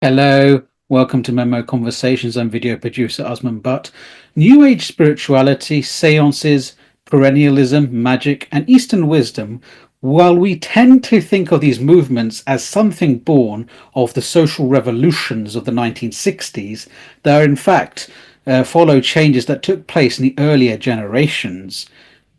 Hello, welcome to Memo Conversations. I'm video producer Osman Butt. New Age spirituality, seances, perennialism, magic, and Eastern wisdom. While we tend to think of these movements as something born of the social revolutions of the 1960s, they are in fact follow changes that took place in the earlier generations.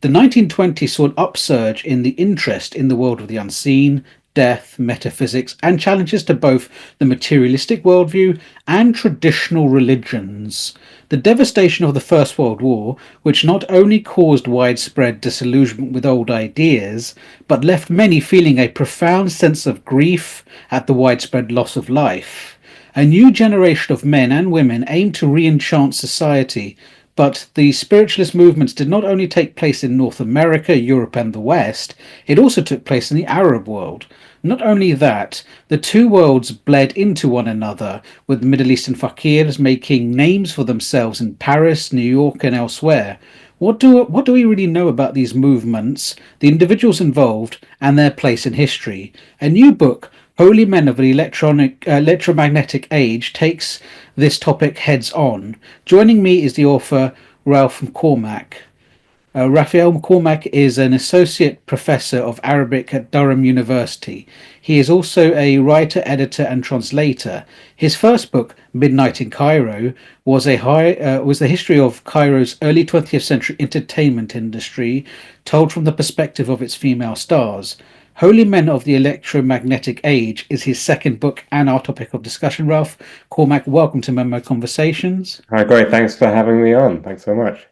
The 1920s saw an upsurge in the interest in the world of the unseen, death, metaphysics, and challenges to both the materialistic worldview and traditional religions. The devastation of the First World War, which not only caused widespread disillusionment with old ideas, but left many feeling a profound sense of grief at the widespread loss of life. A new generation of men and women aimed to re enchant society, but the spiritualist movements did not only take place in North America, Europe, and the West, it also took place in the Arab world. Not only that, the two worlds bled into one another, with the Middle Eastern fakirs making names for themselves in Paris, New York, and elsewhere. What do we really know about these movements, the individuals involved, and their place in history? A new book, Holy Men of the Electromagnetic Age, takes this topic heads on. Joining me is the author Ralph Cormack. Raphael Cormack is an associate professor of Arabic at Durham University. He is also a writer, editor, and translator. His first book, Midnight in Cairo, was the history of Cairo's early 20th century entertainment industry, told from the perspective of its female stars. Holy Men of the Electromagnetic Age is his second book and our topic of discussion. Ralph Cormack, welcome to Memo Conversations. Hi, great. Thanks for having me on. Thanks so much.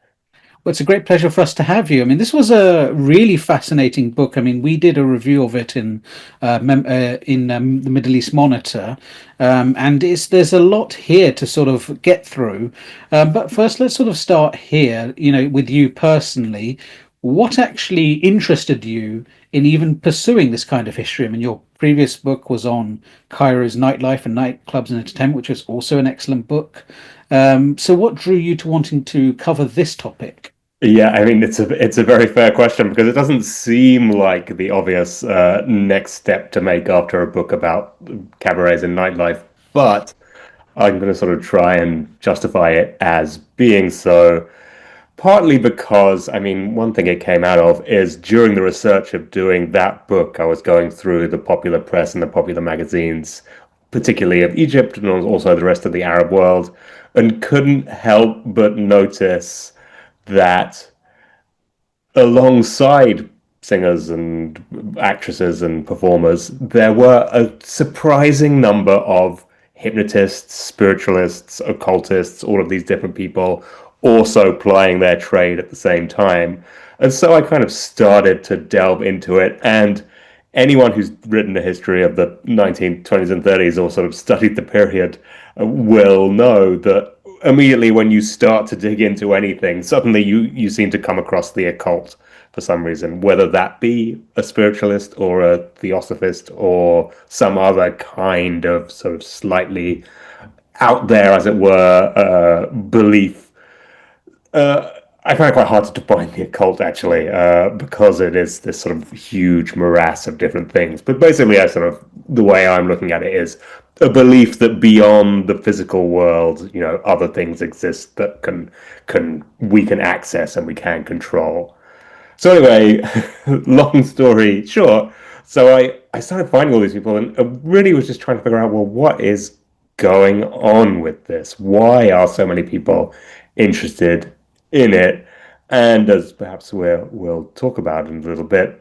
Well, it's a great pleasure for us to have you. I mean, this was a really fascinating book. I mean, we did a review of it in the Middle East Monitor, and there's a lot here to sort of get through. But first, let's sort of start here. With you personally, what actually interested you in even pursuing this kind of history? I mean, your previous book was on Cairo's nightlife and nightclubs and entertainment, which was also an excellent book. So what drew you to wanting to cover this topic? Yeah, I mean it's a very fair question because it doesn't seem like the obvious next step to make after a book about cabarets and nightlife, but I'm going to sort of try and justify it as being so. Partly because, I mean, one thing it came out of is during the research of doing that book, I was going through the popular press and the popular magazines, particularly of Egypt and also the rest of the Arab world, and couldn't help but notice that alongside singers and actresses and performers, there were a surprising number of hypnotists, spiritualists, occultists, all of these different people also plying their trade at the same time. And so I kind of started to delve into it. And anyone who's written a history of the 1920s and 30s or sort of studied the period will know that immediately when you start to dig into anything, suddenly you seem to come across the occult for some reason, whether that be a spiritualist or a theosophist or some other kind of sort of slightly out there, as it were, belief. I find it quite hard to define the occult actually, because it is this sort of huge morass of different things. But basically, the way I'm looking at it is a belief that beyond the physical world, other things exist that we can access and we can control. So anyway, long story short, so I started finding all these people and I really was just trying to figure out, well, what is going on with this? Why are so many people interested in it? And as perhaps we'll talk about in a little bit,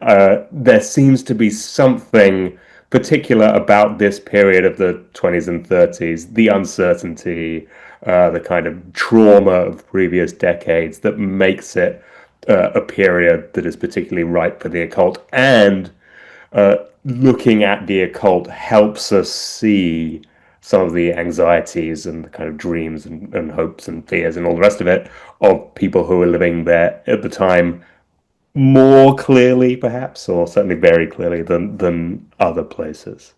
there seems to be something particular about this period of the 20s and 30s, the uncertainty, the kind of trauma of previous decades that makes it a period that is particularly ripe for the occult. And looking at the occult helps us see some of the anxieties and the kind of dreams and hopes and fears and all the rest of it of people who were living there at the time more clearly, perhaps, or certainly very clearly than other places.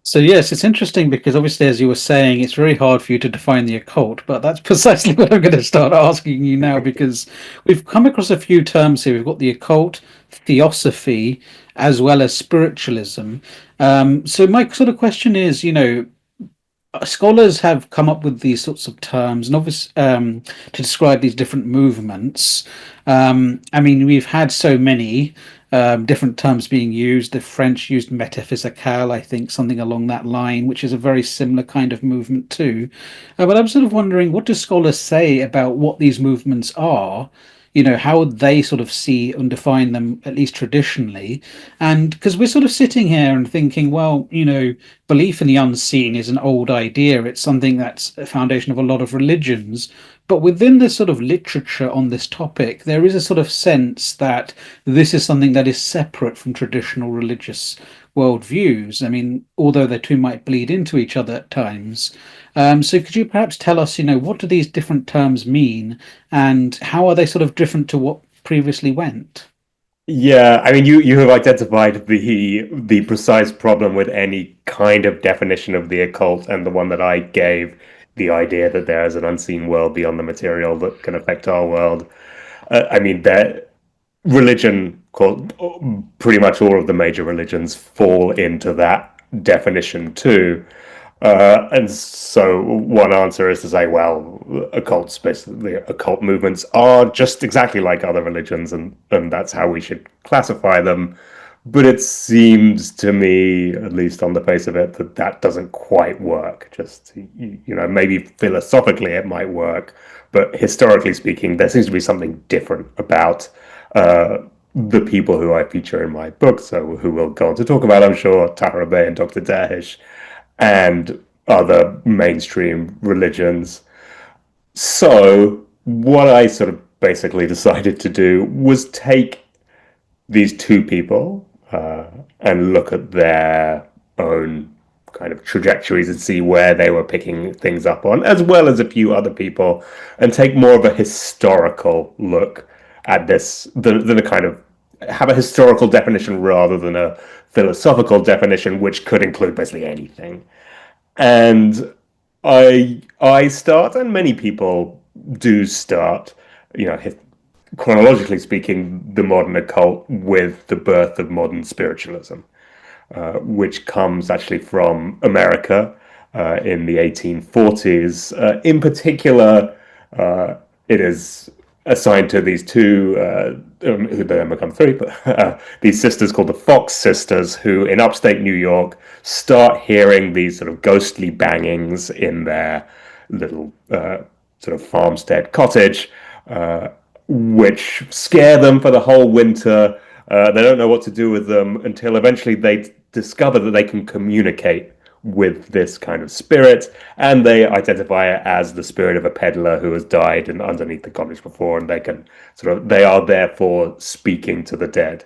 So yes, it's interesting because obviously, as you were saying, it's very hard for you to define the occult, but that's precisely what I'm going to start asking you now because we've come across a few terms here. We've got the occult, theosophy, as well as spiritualism. So my sort of question is, scholars have come up with these sorts of terms, and obviously to describe these different movements. I mean, we've had so many different terms being used. The French used métaphysical, I think, something along that line, which is a very similar kind of movement too. But I'm sort of wondering, what do scholars say about what these movements are? How would they sort of see and define them, at least traditionally? And because we're sort of sitting here and thinking, well, belief in the unseen is an old idea. It's something that's a foundation of a lot of religions. But within the sort of literature on this topic, there is a sort of sense that this is something that is separate from traditional religious worldviews. I mean, although the two might bleed into each other at times. So could you perhaps tell us, what do these different terms mean and how are they sort of different to what previously went? Yeah, I mean, you have identified the precise problem with any kind of definition of the occult, and the one that I gave, the idea that there is an unseen world beyond the material that can affect our world. I mean, that religion, called pretty much all of the major religions, fall into that definition too. And so one answer is to say, well, occults, basically, occult movements are just exactly like other religions, and that's how we should classify them. But it seems to me, at least on the face of it, that that doesn't quite work. Just, maybe philosophically it might work, but historically speaking, there seems to be something different about the people who I feature in my book, so who we'll go on to talk about, I'm sure, Tahar Bey and Dr. Dahish, and other mainstream religions. So, what I sort of basically decided to do was take these two people and look at their own kind of trajectories and see where they were picking things up on, as well as a few other people, and take more of a historical look at this than a kind of have a historical definition rather than a philosophical definition, which could include basically anything. And I start, and many people do start, you know, chronologically speaking, the modern occult with the birth of modern spiritualism, which comes actually from America in the 1840s. In particular, it is assigned to these two, who then become three, but these sisters called the Fox sisters, who in upstate New York start hearing these sort of ghostly bangings in their little sort of farmstead cottage, which scare them for the whole winter. They don't know what to do with them until eventually they discover that they can communicate with this kind of spirit, and they identify it as the spirit of a peddler who has died and underneath the cottage before, and they are therefore speaking to the dead.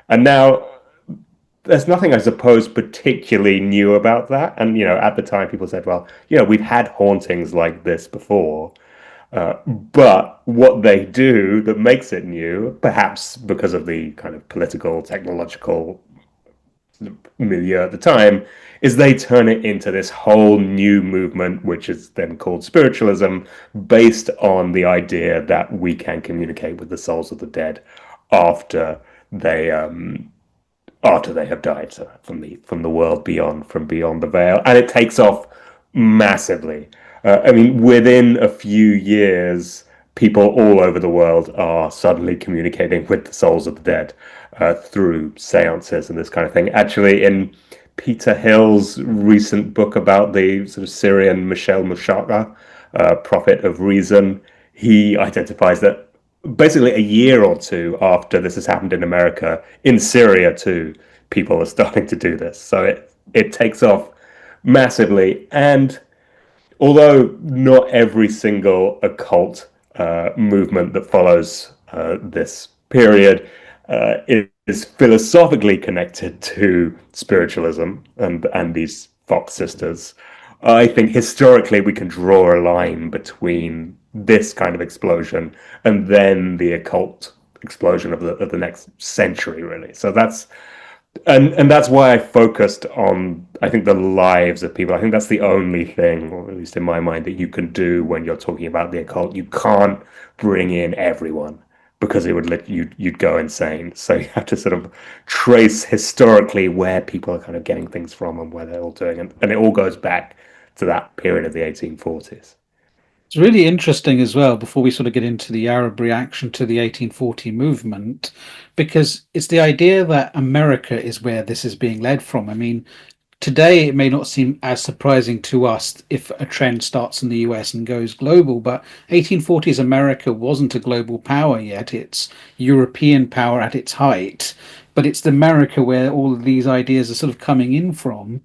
And now there's nothing, I suppose, particularly new about that. And at the time, people said, well, we've had hauntings like this before. But what they do that makes it new, perhaps because of the kind of political, technological milieu at the time, is they turn it into this whole new movement, which is then called spiritualism, based on the idea that we can communicate with the souls of the dead after they have died, so from the world beyond, from beyond the veil, and it takes off massively. I mean, within a few years, people all over the world are suddenly communicating with the souls of the dead through seances and this kind of thing. Actually, in Peter Hill's recent book about the sort of Syrian Michel Mushaqa, Prophet of Reason, he identifies that basically a year or two after this has happened in America, in Syria too, people are starting to do this. So it takes off massively. And although not every single occult movement that follows this period is philosophically connected to spiritualism and these Fox sisters, I think historically we can draw a line between this kind of explosion and then the occult explosion of the next century, really. So that's why I focused on, I think, the lives of people. I think that's the only thing, or at least in my mind, that you can do when you're talking about the occult. You can't bring in everyone because it would let you'd go insane. So you have to sort of trace historically where people are kind of getting things from and where they're all doing, and it all goes back to that period of the 1840s. It's really interesting as well, before we sort of get into the Arab reaction to the 1840 movement, because it's the idea that America is where this is being led from. I mean, today it may not seem as surprising to us if a trend starts in the US and goes global, but 1840s America wasn't a global power yet. It's European power at its height, but it's the America where all of these ideas are sort of coming in from.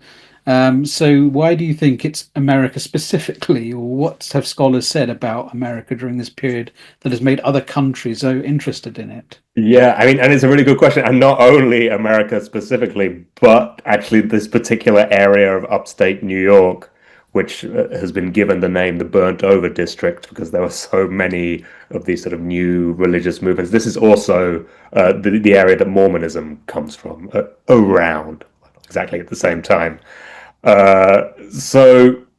So why do you think it's America specifically, or what have scholars said about America during this period that has made other countries so interested in it? Yeah, I mean, and it's a really good question. And not only America specifically, but actually this particular area of upstate New York, which has been given the name the Burnt Over District because there were so many of these sort of new religious movements. This is also the area that Mormonism comes from, around exactly at the same time.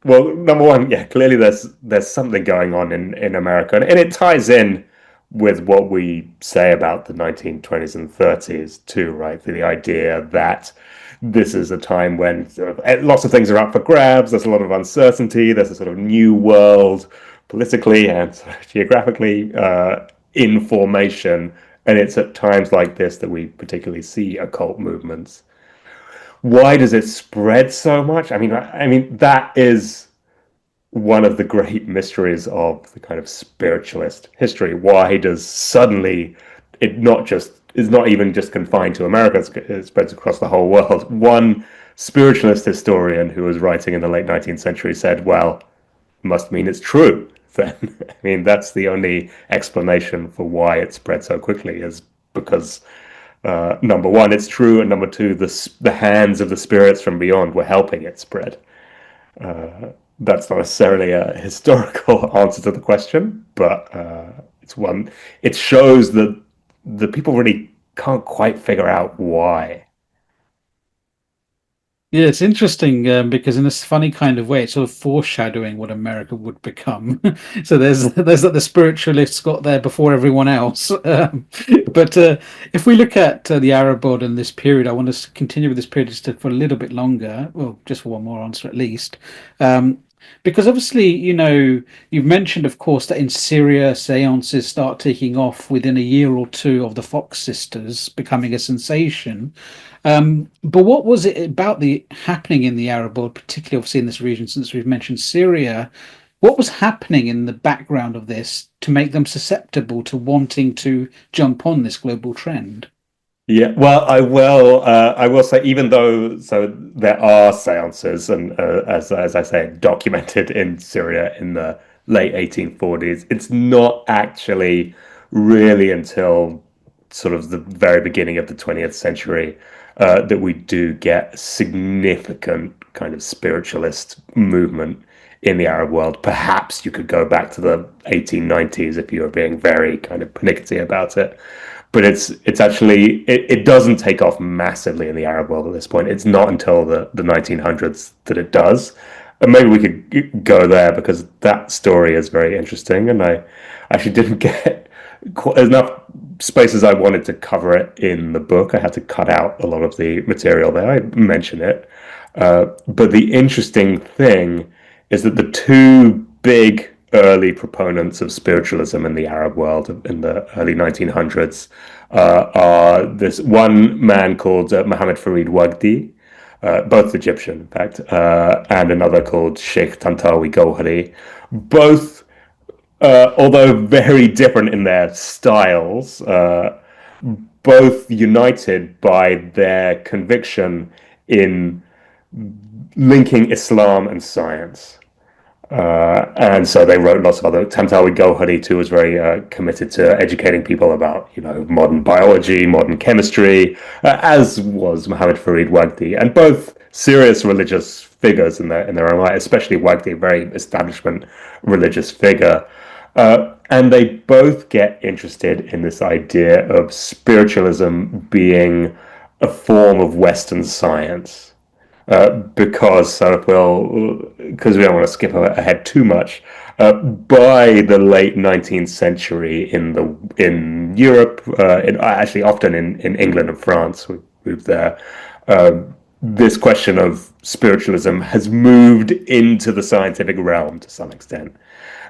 Well, number one, yeah, clearly there's something going on in America, and it ties in with what we say about the 1920s and 30s too, right? The idea that this is a time when sort of lots of things are up for grabs. There's a lot of uncertainty. There's a sort of new world politically and geographically in formation, and it's at times like this that we particularly see occult movements. Why does it spread so much? I mean that is one of the great mysteries of the kind of spiritualist history. Why does suddenly it not just is not even just confined to America, it spreads across the whole world. One spiritualist historian who was writing in the late 19th century said, well, must mean it's true then. I mean, that's the only explanation for why it spread so quickly, is because number one, it's true, and number two, the hands of the spirits from beyond were helping it spread. That's not necessarily a historical answer to the question, but it's one. It shows that the people really can't quite figure out why. Yeah, it's interesting because in this funny kind of way, it's sort of foreshadowing what America would become. So there's that the spiritualists got there before everyone else. But if we look at the Arab world in this period, I want to continue with this period just for a little bit longer. Well, just for one more answer at least. Because obviously, you've mentioned, of course, that in Syria, seances start taking off within a year or two of the Fox sisters becoming a sensation. But what was it about the happening in the Arab world, particularly obviously in this region, since we've mentioned Syria? What was happening in the background of this to make them susceptible to wanting to jump on this global trend? Yeah, well, I will say, even though there are seances, and as I say, documented in Syria in the late 1840s, it's not actually really until sort of the very beginning of the 20th century that we do get significant kind of spiritualist movement in the Arab world. Perhaps you could go back to the 1890s if you were being very kind of pernickety about it. But it's actually it doesn't take off massively in the Arab world at this point. It's not until the 1900s that it does. And maybe we could go there because that story is very interesting. And I actually didn't get enough space as I wanted to cover it in the book. I had to cut out a lot of the material there. I mention it. But the interesting thing is that the two big early proponents of spiritualism in the Arab world in the early 1900s are this one man called Mohammed Farid Wagdi, both Egyptian, in fact, and another called Sheikh Tantawi Gowhari, both, although very different in their styles, both united by their conviction in linking Islam and science. And so they wrote lots of other. Tantawi Gowhari too was very committed to educating people about, modern biology, modern chemistry, as was Mohammed Farid Wagdi, and both serious religious figures in their own right. Especially Wagdi, a very establishment religious figure, and they both get interested in this idea of spiritualism being a form of Western science. Because we don't want to skip ahead too much. By the late 19th century in Europe, actually often in England and France, we moved there. this question of spiritualism has moved into the scientific realm to some extent.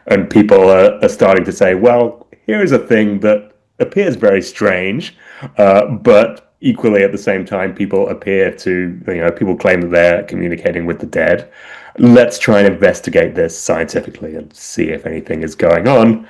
And people are starting to say, well, here is a thing that appears very strange, but equally at the same time, people appear to, people claim that they're communicating with the dead. Let's try and investigate this scientifically and see if anything is going on.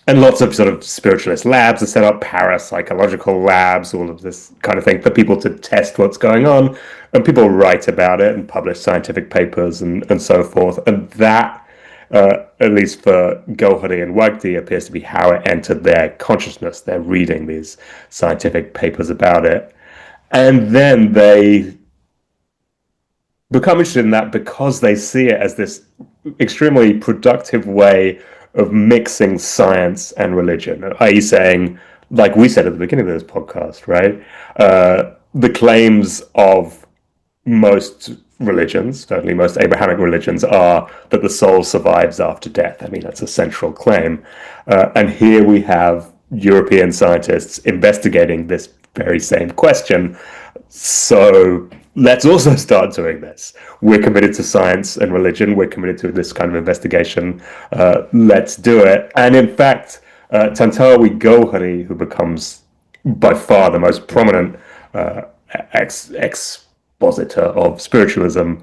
And lots of sort of spiritualist labs are set up, parapsychological labs, all of this kind of thing for people to test what's going on. And people write about it and publish scientific papers and so forth. And that, at least for Gohari and Wagdi, appears to be how it entered their consciousness. They're reading these scientific papers about it. And then they become interested in that because they see it as this extremely productive way of mixing science and religion, i.e. saying, like we said at the beginning of this podcast, right? The claims of most religions, certainly most Abrahamic religions, are that the soul survives after death. I mean, that's a central claim. And here we have European scientists investigating this very same question. So let's also start doing this. We're committed to science and religion. We're committed to this kind of investigation. Let's do it. And in fact, Tantawi Gohari, who becomes by far the most prominent expositor of spiritualism,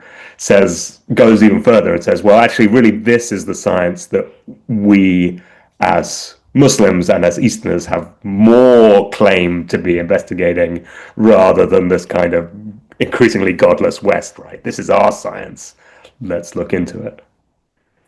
goes even further and says, well, actually, really, this is the science that we as Muslims and as Easterners have more claim to be investigating rather than this kind of increasingly godless West, right? This is our science. Let's look into it.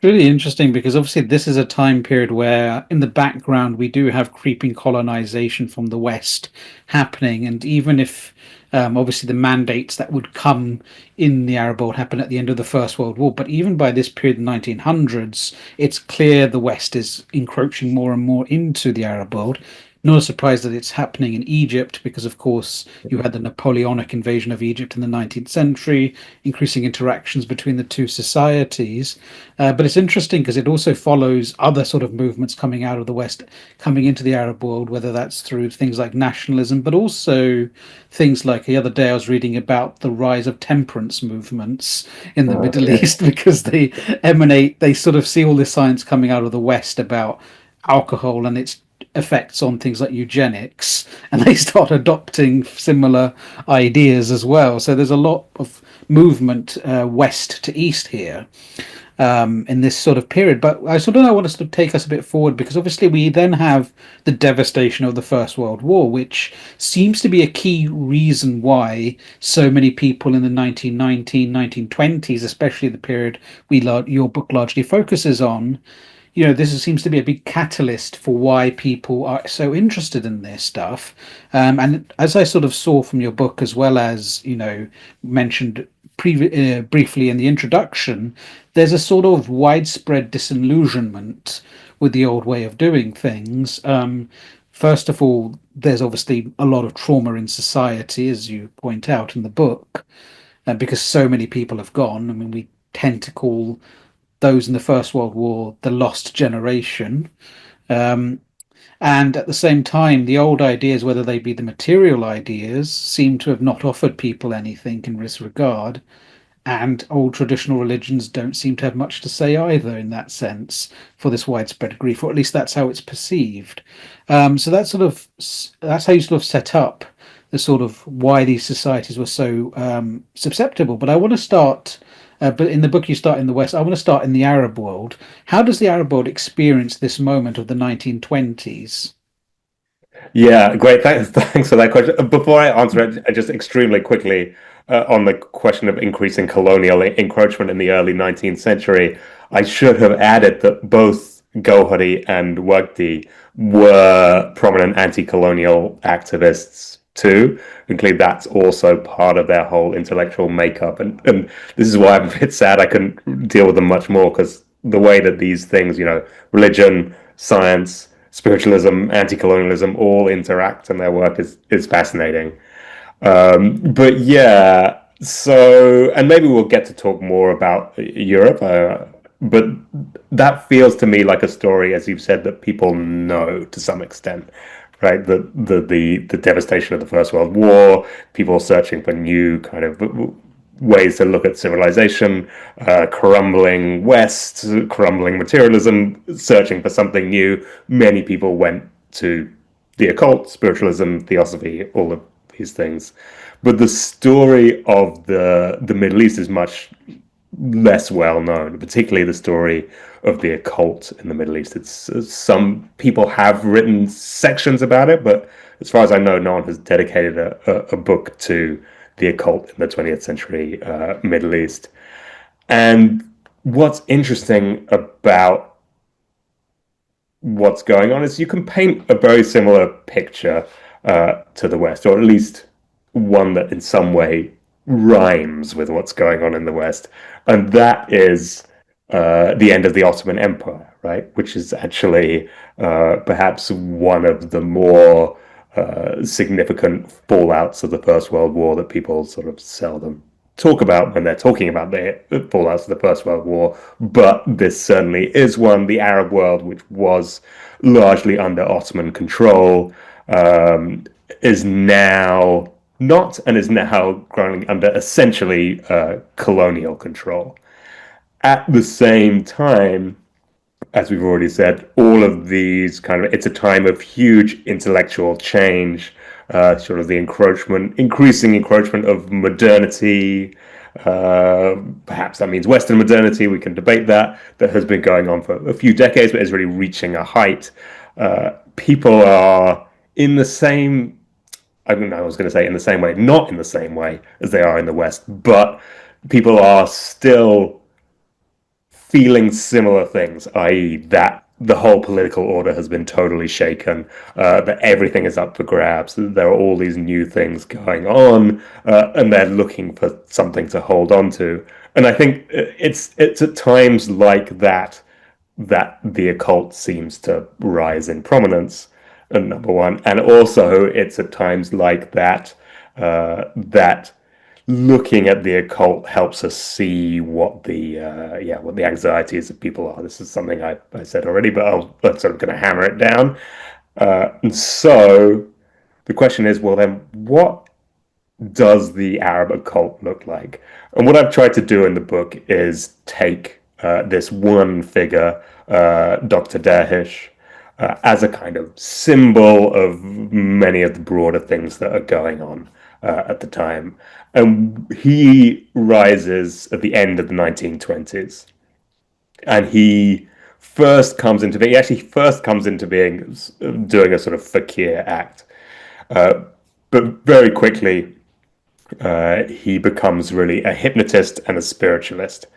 Really interesting because obviously this is a time period where in the background we do have creeping colonization from the West happening. And even if obviously the mandates that would come in the Arab world happen at the end of the First World War, but even by this period, the 1900s, it's clear the West is encroaching more and more into the Arab world. Not a surprise that it's happening in Egypt because, of course, you had the Napoleonic invasion of Egypt in the 19th century, increasing interactions between the two societies. But it's interesting because it also follows other sort of movements coming out of the West, coming into the Arab world, whether that's through things like nationalism, but also things like the other day I was reading about the rise of temperance movements in the Middle East because they sort of see all this science coming out of the West about alcohol and its effects on things like eugenics, and they start adopting similar ideas as well. So there's a lot of movement west to east here in this sort of period. But I sort of want to take us a bit forward because obviously we then have the devastation of the First World War, which seems to be a key reason why so many people in the 1919, 1920s, especially the period your book largely focuses on, this seems to be a big catalyst for why people are so interested in this stuff. And as I sort of saw from your book, as well as, mentioned briefly in the introduction, there's a sort of widespread disillusionment with the old way of doing things. First of all, there's obviously a lot of trauma in society, as you point out in the book, because so many people have gone. I mean, we tend to call those in the First World War the lost generation. And at the same time, the old ideas, whether they be the material ideas, seem to have not offered people anything in this regard. And old traditional religions don't seem to have much to say either in that sense for this widespread grief, or at least that's how it's perceived. So that's how you sort of set up the sort of why these societies were so susceptible. But I want to start but in the book you start in the West. I want to start in the Arab world. How does the Arab world experience this moment of the 1920s? Yeah, great. Thanks for that question. Before I answer it, just extremely quickly on the question of increasing colonial encroachment in the early 19th century, I should have added that both Gohari and Wagdi were prominent anti-colonial activists too. Include that's also part of their whole intellectual makeup, and this is why I'm a bit sad I couldn't deal with them much more, because the way that these things, religion, science, spiritualism, anti-colonialism, all interact, and their work is fascinating. But yeah, so, and maybe we'll get to talk more about Europe, but that feels to me like a story, as you've said, that people know to some extent, right? The devastation of the First World War, people searching for new kind of ways to look at civilization, crumbling West, crumbling materialism, searching for something new. Many people went to the occult, spiritualism, theosophy, all of these things. But the story of the Middle East is much less well known, particularly the story of the occult in the Middle East. It's some people have written sections about it, but as far as I know, no one has dedicated a book to the occult in the 20th century Middle East. And what's interesting about what's going on is you can paint a very similar picture to the West, or at least one that in some way rhymes with what's going on in the West, and that is the end of the Ottoman Empire, right? Which is actually perhaps one of the more significant fallouts of the First World War that people sort of seldom talk about when they're talking about the fallouts of the First World War. But this certainly is one. The Arab world, which was largely under Ottoman control, is now not, and is now growing under essentially colonial control. At the same time, as we've already said, all of these it's a time of huge intellectual change, sort of the increasing encroachment of modernity. Perhaps that means Western modernity. We can debate that. That has been going on for a few decades, but is really reaching a height. People are in the same, I don't know, I was going to say in the same way, not in the same way as they are in the West, but people are still feeling similar things, i.e. that the whole political order has been totally shaken, that everything is up for grabs, that there are all these new things going on, and they're looking for something to hold on to. And I think it's at times like that the occult seems to rise in prominence, and number one. And also it's at times like that that looking at the occult helps us see what the anxieties of people are. This is something I said already, but I'm sort of going to hammer it down. And so the question is, well, then what does the Arab occult look like? And what I've tried to do in the book is take this one figure, Dr. Dahish, as a kind of symbol of many of the broader things that are going on at the time. And he rises at the end of the 1920s. And he actually first comes into being doing a sort of fakir act. But very quickly, he becomes really a hypnotist and a spiritualist.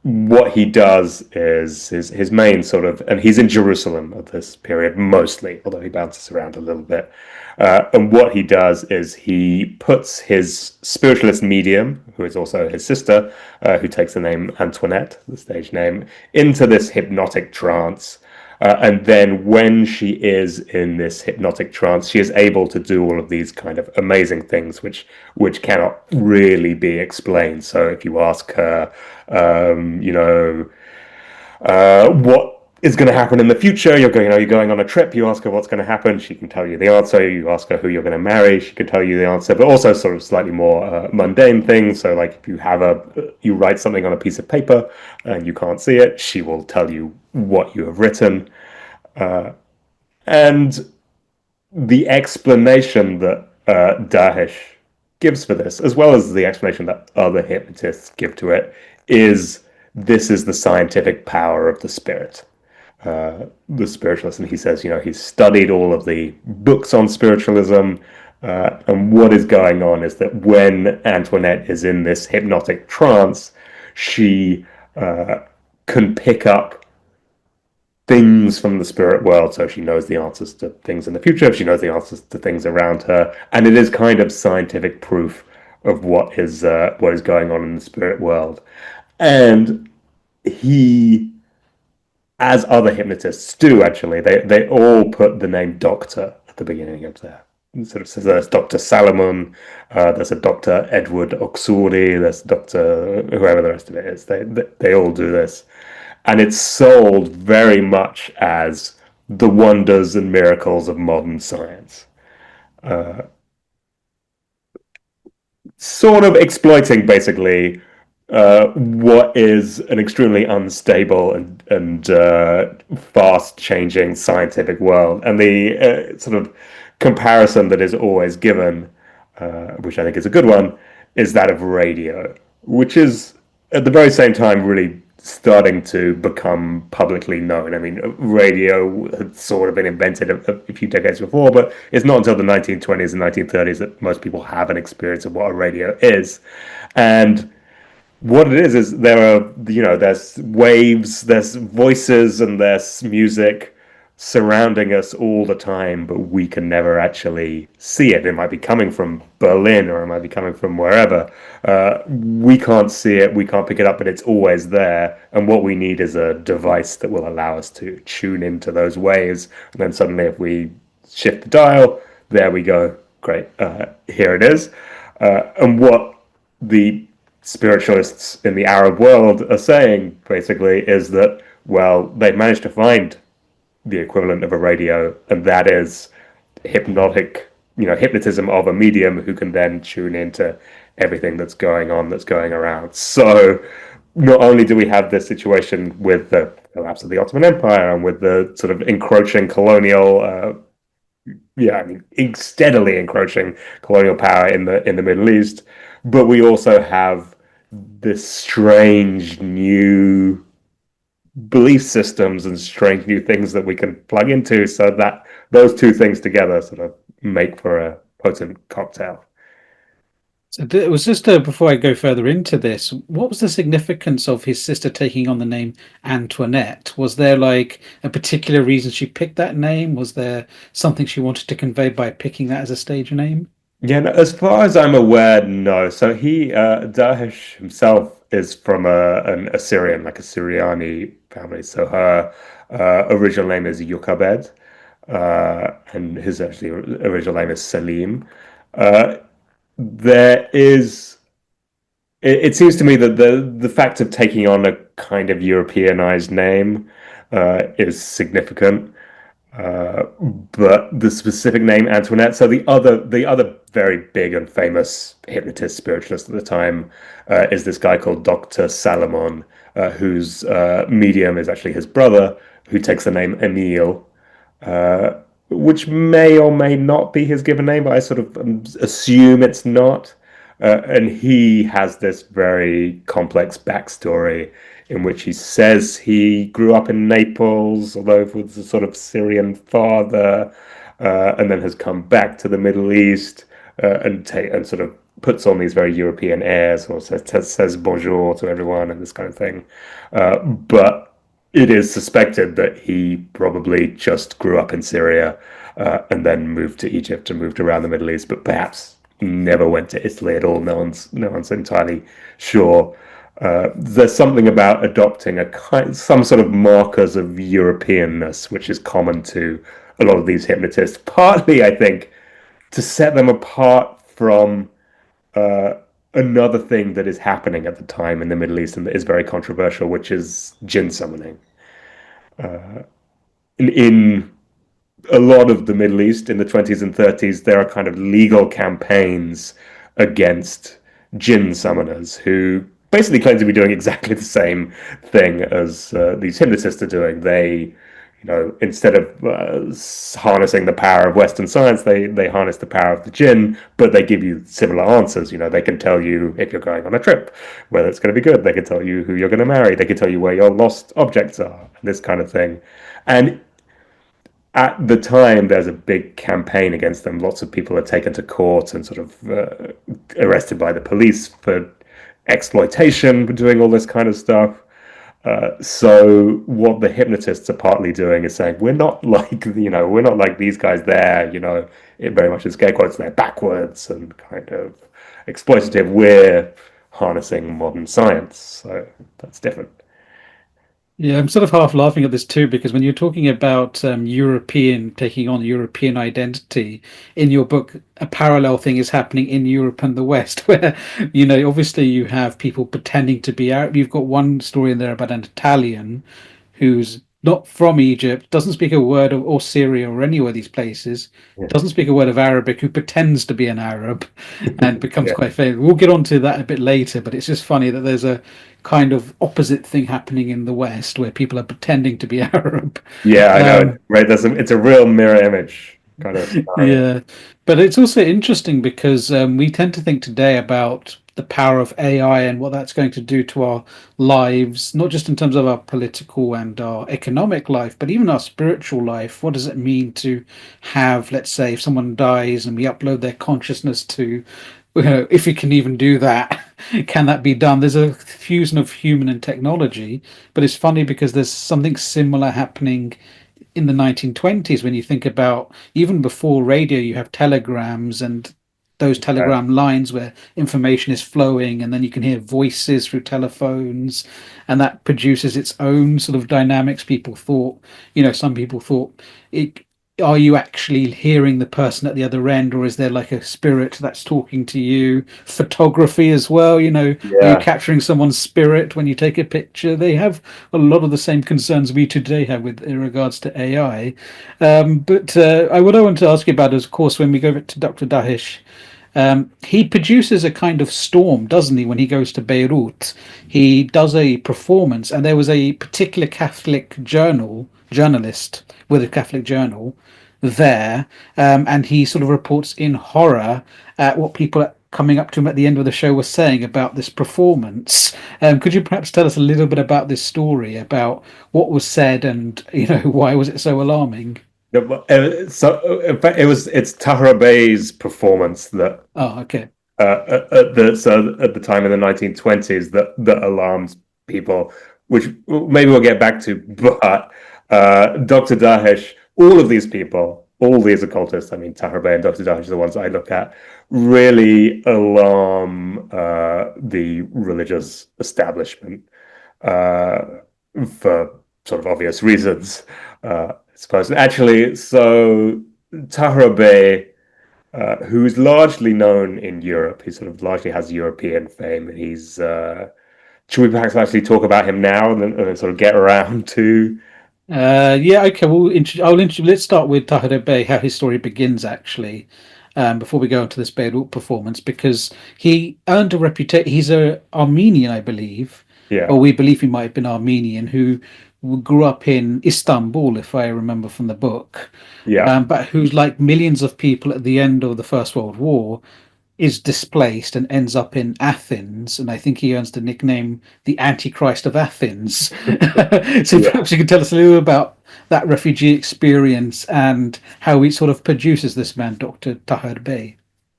What he does is his main sort of, and he's in Jerusalem at this period mostly, although he bounces around a little bit. And what he does is he puts his spiritualist medium, who is also his sister, who takes the name Antoinette, the stage name, into this hypnotic trance. And then when she is in this hypnotic trance, she is able to do all of these kind of amazing things, which cannot really be explained. So if you ask her, what is going to happen in the future, you're going on a trip, you ask her what's going to happen, she can tell you the answer. You ask her who you're going to marry, she can tell you the answer. But also sort of slightly more mundane things. So like if you write something on a piece of paper and you can't see it, she will tell you what you have written. And the explanation that Dahish gives for this, as well as the explanation that other hypnotists give to it, is this is the scientific power of the spirit. The spiritualist, and he says, he's studied all of the books on spiritualism, and what is going on is that when Antoinette is in this hypnotic trance, she can pick up things from the spirit world, so she knows the answers to things in the future, she knows the answers to things around her, and it is kind of scientific proof of what is going on in the spirit world. And he, as other hypnotists do, actually, they all put the name doctor at the beginning of their sort of. So there's Dr. Salomon, there's a Dr. Edward Oxuri, there's Dr. whoever the rest of it is. They all do this, and it's sold very much as the wonders and miracles of modern science. Sort of exploiting basically what is an extremely unstable and fast changing scientific world, and the sort of comparison that is always given, which I think is a good one, is that of radio, which is at the very same time really starting to become publicly known. I mean, radio had sort of been invented a few decades before, but it's not until the 1920s and 1930s that most people have an experience of what a radio is. And what it is there are, there's waves, there's voices, and there's music surrounding us all the time, but we can never actually see it. It might be coming from Berlin, or it might be coming from wherever. We can't see it, we can't pick it up, but it's always there. And what we need is a device that will allow us to tune into those waves. And then suddenly, if we shift the dial, there we go. Great, here it is. And what the spiritualists in the Arab world are saying basically is that, well, they've managed to find the equivalent of a radio, and that is hypnotism of a medium who can then tune into everything that's going on, that's going around. So not only do we have this situation with the collapse of the Ottoman Empire and with the sort of encroaching colonial steadily encroaching colonial power in the Middle East, but we also have this strange new belief systems and strange new things that we can plug into, so that those two things together sort of make for a potent cocktail. So it was just before I go further into this, what was the significance of his sister taking on the name Antoinette? Was there like a particular reason she picked that name? Was there something she wanted to convey by picking that as a stage name? Yeah, no, as far as I'm aware, no. So Daesh himself is from an Assyrian, like a Syriani family. So her original name is Yukabed, and his actually original name is Salim. Uh, there is, it seems to me that the fact of taking on a kind of Europeanized name is significant. But the specific name Antoinette. So the other very big and famous hypnotist spiritualist at the time is this guy called Dr. Salomon, whose medium is actually his brother, who takes the name Emile, which may or may not be his given name, but I sort of assume it's not. And he has this very complex backstory in which he says he grew up in Naples, although with a sort of Syrian father, and then has come back to the Middle East and sort of puts on these very European airs, or says bonjour to everyone and this kind of thing. But it is suspected that he probably just grew up in Syria and then moved to Egypt and moved around the Middle East, but perhaps never went to Italy at all. No one's entirely sure. There's something about adopting some sort of markers of Europeanness, which is common to a lot of these hypnotists. Partly, I think, to set them apart from another thing that is happening at the time in the Middle East and that is very controversial, which is jinn summoning. In a lot of the Middle East in the 20s and 30s, there are kind of legal campaigns against jinn summoners who basically claim to be doing exactly the same thing as these hypnotists are doing. They, instead of harnessing the power of Western science, they harness the power of the jinn, but they give you similar answers. They can tell you if you're going on a trip, whether it's going to be good. They can tell you who you're going to marry. They can tell you where your lost objects are, this kind of thing. And at the time, there's a big campaign against them. Lots of people are taken to court and sort of arrested by the police for exploitation, for doing all this kind of stuff. So what the hypnotists are partly doing is saying, we're not like these guys there, it very much in scare quotes, they're backwards and kind of exploitative. We're harnessing modern science. So that's different. Yeah, I'm sort of half laughing at this too, because when you're talking about European taking on European identity in your book, a parallel thing is happening in Europe and the West, where, obviously you have people pretending to be Arab. You've got one story in there about an Italian who's not from Egypt, doesn't speak a word of, or Syria or any of these places, Yeah. doesn't speak a word of Arabic, who pretends to be an Arab and becomes Yeah. quite famous. We'll get onto that a bit later, but it's just funny that there's a kind of opposite thing happening in the West where people are pretending to be Arab. Yeah, I know. Um, Right. It's a real mirror image kind of scenario. Yeah, but it's also interesting because we tend to think today about the power of AI and what that's going to do to our lives, not just in terms of our political and our economic life, but even our spiritual life. What does it mean to have, let's say, if someone dies and we upload their consciousness to, if we can even do that, can that be done? There's a fusion of human and technology, but it's funny because there's something similar happening in the 1920s when you think about even before radio you have telegrams and those telegram lines where information is flowing and then you can hear voices through telephones and that produces its own sort of dynamics. People thought, some people thought, it, are you actually hearing the person at the other end, or is there like a spirit that's talking to you? Photography as well, are you Yeah. capturing someone's spirit when you take a picture? They have a lot of the same concerns we today have with in regards to AI. But what I want to ask you about is, of course, when we go to Dr. Dahish, he produces a kind of storm, doesn't he, when he goes to Beirut? He does a performance, and there was a particular Catholic journalist with a Catholic journal there, and he sort of reports in horror at what people coming up to him at the end of the show were saying about this performance. Could you perhaps tell us a little bit about this story, about what was said, and why was it so alarming? Yeah, so in fact, it's Tahra Bey's performance that Oh, okay. at the time in the 1920s that alarms people, which maybe we'll get back to. But Dr. Dahesh, all of these people, all these occultists, I mean Tahra Bey and Dr. Dahesh are the ones I look at, really alarm the religious establishment uh, for sort of obvious reasons. I suppose actually, so Tahra Bey, who's largely known in Europe. He sort of largely has European fame. He's should we perhaps actually talk about him now and then sort of get around to Yeah, okay. Let's start with Tahir Bey, how his story begins actually, before we go into this Beirut performance, because he earned a reputation. He's a Armenian, I believe, yeah, or we believe he might have been Armenian, who grew up in Istanbul, if I remember from the book, yeah, but who's like millions of people at the end of the First World War is displaced and ends up in Athens, and I think he earns the nickname the Antichrist of Athens. So yeah. perhaps you can tell us a little about that refugee experience and how he sort of produces this man, Dr. Tahir Bey.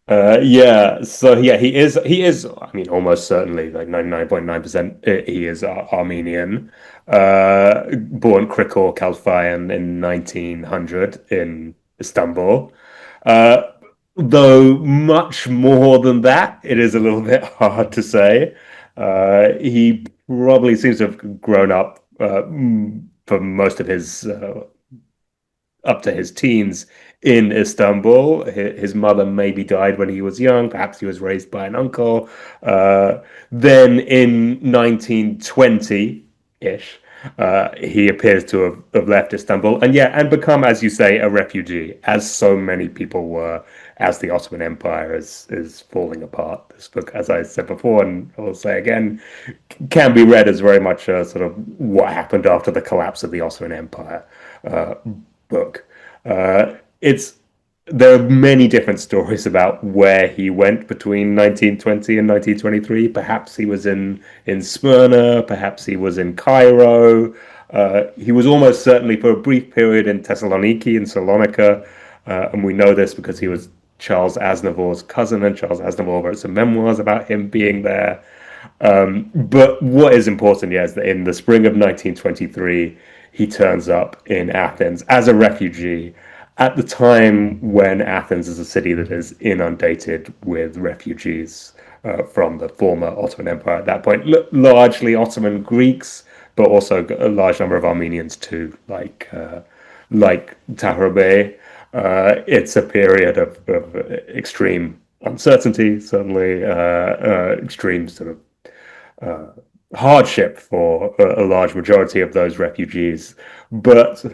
Yeah, so yeah, he is, I mean, almost certainly, like 99.9%, he is Armenian. Born Krikor Kalfayan in 1900 in Istanbul. Uh, though much more than that, it is a little bit hard to say. He probably seems to have grown up for most of his up to his teens in Istanbul. His mother maybe died when he was young. Perhaps he was raised by an uncle. Then in 1920-ish, he appears to have left Istanbul and yeah, and become, as you say, a refugee, as so many people were, as the Ottoman Empire is falling apart. This book, as I said before, and I'll say again, can be read as very much a sort of what happened after the collapse of the Ottoman Empire uh, book. It's There are many different stories about where he went between 1920 and 1923. Perhaps he was in Smyrna, perhaps he was in Cairo. He was almost certainly for a brief period in Thessaloniki in Salonika, and we know this because he was Charles Aznavour's cousin, and Charles Aznavour wrote some memoirs about him being there. But what is important, yeah, is that in the spring of 1923, he turns up in Athens as a refugee at the time when Athens is a city that is inundated with refugees from the former Ottoman Empire at that point, largely Ottoman Greeks, but also a large number of Armenians too, like Tahir Bey. It's a period of extreme uncertainty, certainly extreme sort of hardship for a large majority of those refugees. But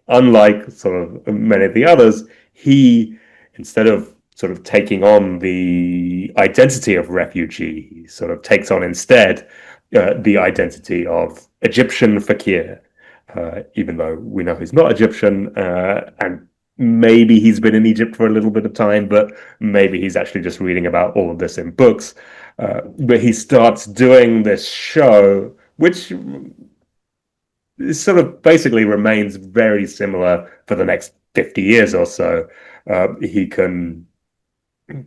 unlike sort of many of the others, he, instead of sort of taking on the identity of refugee, he sort of takes on instead the identity of Egyptian fakir, even though we know he's not Egyptian, and maybe he's been in Egypt for a little bit of time, but maybe he's actually just reading about all of this in books. But he starts doing this show, which sort of basically remains very similar for the next 50 years or so. He can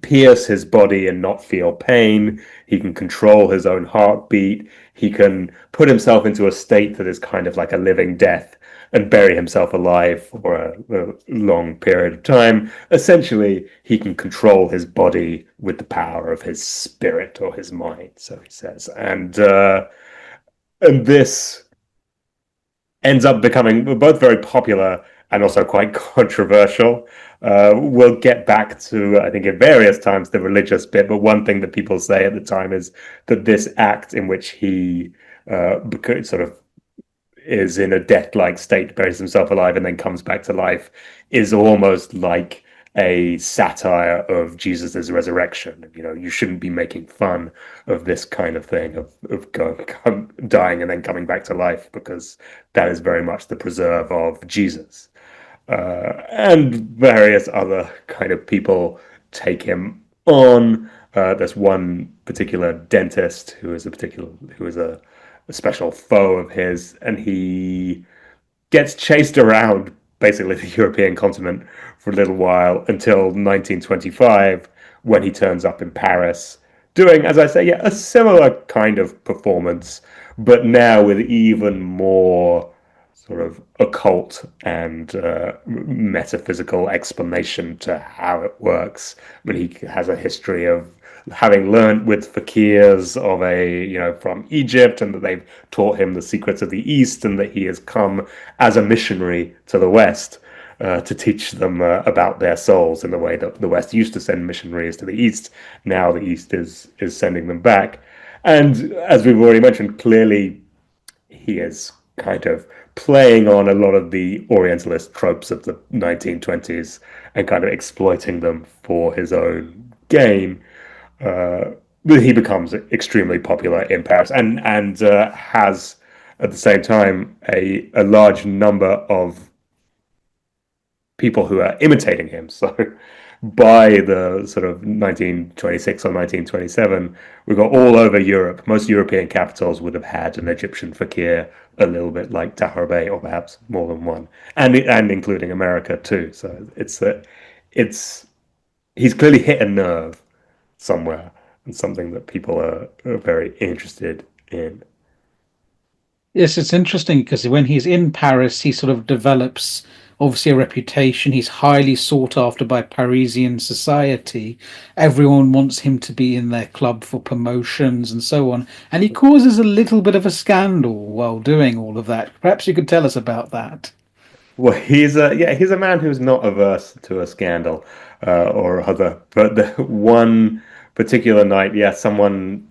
pierce his body and not feel pain. He can control his own heartbeat. He can put himself into a state that is kind of like a living death and bury himself alive for a long period of time. Essentially, he can control his body with the power of his spirit or his mind, so he says. And this ends up becoming both very popular and also quite controversial. We'll get back to, I think, at various times the religious bit, but one thing that people say at the time is that this act in which he sort of is in a death-like state, buries himself alive, and then comes back to life, is almost like a satire of Jesus's resurrection. You know, you shouldn't be making fun of this kind of thing, of dying and then coming back to life, because that is very much the preserve of Jesus. And various other kind of people take him on. There's one particular dentist who is a special foe of his, and he gets chased around basically the European continent for a little while until 1925, when he turns up in Paris, doing, as I say, yeah, a similar kind of performance, but now with even more sort of occult and metaphysical explanation to how it works. But he has a history of having learned with fakirs of from Egypt, and that they've taught him the secrets of the East, and that he has come as a missionary to the West to teach them about their souls in the way that the West used to send missionaries to the East. Now the East is sending them back. And as we've already mentioned, clearly he is kind of playing on a lot of the Orientalist tropes of the 1920s and kind of exploiting them for his own gain. He becomes extremely popular in Paris, and has at the same time a large number of people who are imitating him. So by the sort of 1926 or 1927, we've got all over Europe. Most European capitals would have had an Egyptian fakir, a little bit like Tahir Bey, or perhaps more than one, and including America too. So it's he's clearly hit a nerve somewhere, and something that people are very interested in. Yes, it's interesting because when he's in Paris, he sort of develops obviously a reputation. He's highly sought after by Parisian society. Everyone wants him to be in their club for promotions and so on. And he causes a little bit of a scandal while doing all of that. Perhaps you could tell us about that. Well, he's a man who's not averse to a scandal or other. But the one particular night, yeah, someone